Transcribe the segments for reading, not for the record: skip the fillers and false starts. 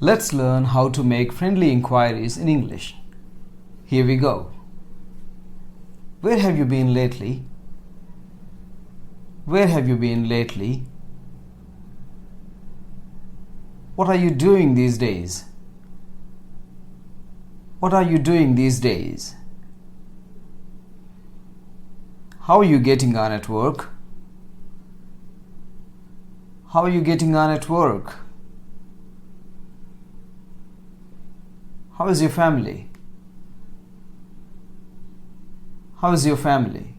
Let's learn how to make friendly inquiries in English. Here we go. Where have you been lately? Where have you been lately? What are you doing these days? What are you doing these days? How are you getting on at work? How are you getting on at work? How is your family? How is your family?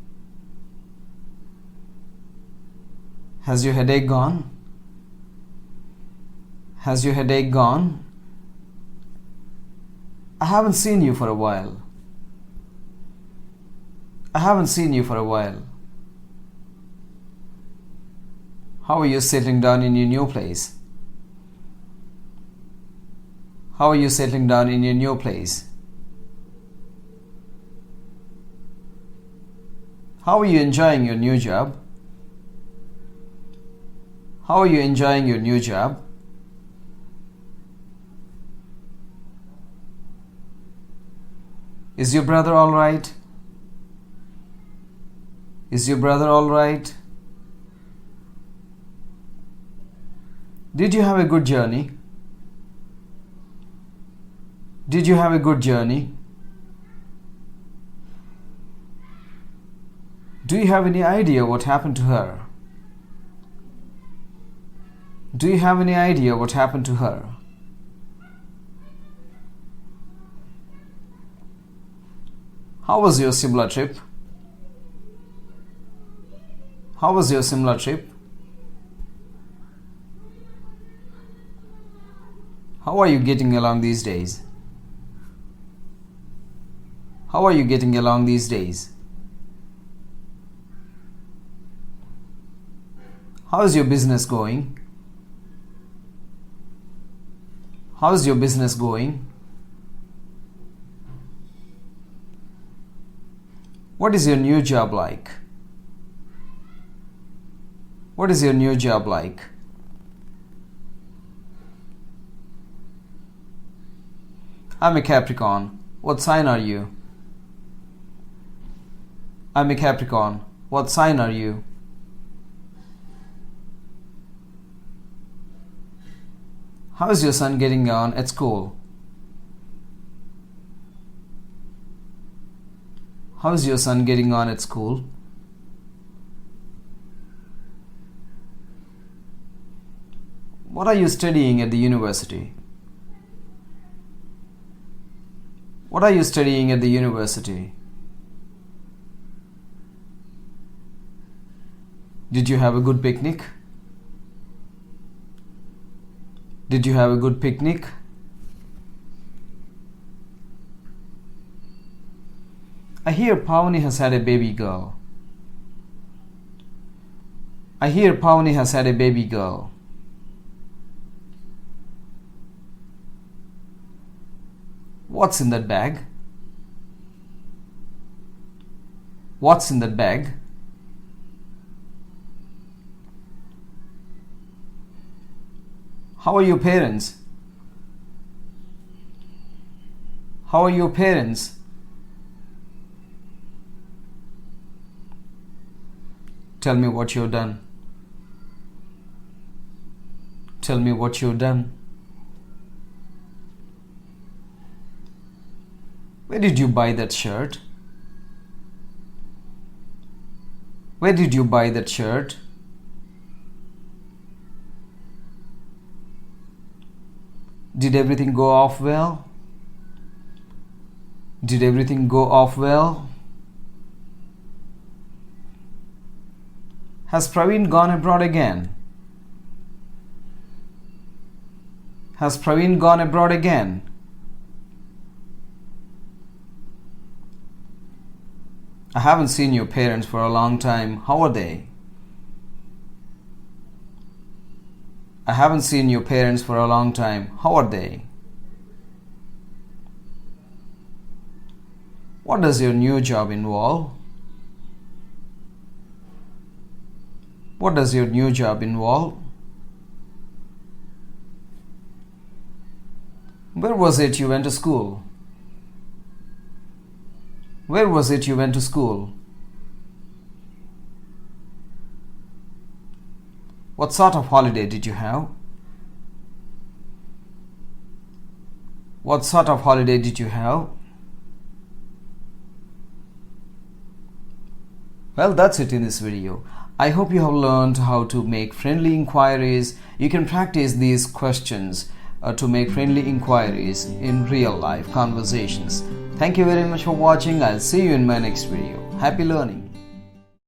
Has your headache gone? Has your headache gone? I haven't seen you for a while. I haven't seen you for a while. How are you settling down in your new place? How are you settling down in your new place? How are you enjoying your new job? How are you enjoying your new job? Is your brother all right? Is your brother all right? Did you have a good journey? Did you have a good journey? Do you have any idea what happened to her? Do you have any idea what happened to her? How was your Simla trip? How was your Simla trip? How are you getting along these days? How are you getting along these days? How is your business going? How is your business going? What is your new job like? What is your new job like? I'm a Capricorn. What sign are you? I'm a Capricorn. What sign are you? How is your son getting on at school? How is your son getting on at school? What are you studying at the university? What are you studying at the university? Did you have a good picnic? Did you have a good picnic? I hear Pavani has had a baby girl. I hear Pavani has had a baby girl. What's in that bag? What's in that bag? How are your parents? How are your parents? Tell me what you've done. Tell me what you've done. Where did you buy that shirt? Where did you buy that shirt? Did everything go off well? Did everything go off well? Has Praveen gone abroad again? Has Praveen gone abroad again? I haven't seen your parents for a long time. How are they? I haven't seen your parents for a long time. How are they? What does your new job involve? What does your new job involve? Where was it you went to school? Where was it you went to school? What sort of holiday did you have? What sort of holiday did you have? Well, that's it in this video. I hope you have learned how to make friendly inquiries. You can practice these questions to make friendly inquiries in real life conversations. Thank you very much for watching. I'll see you in my next video. Happy learning.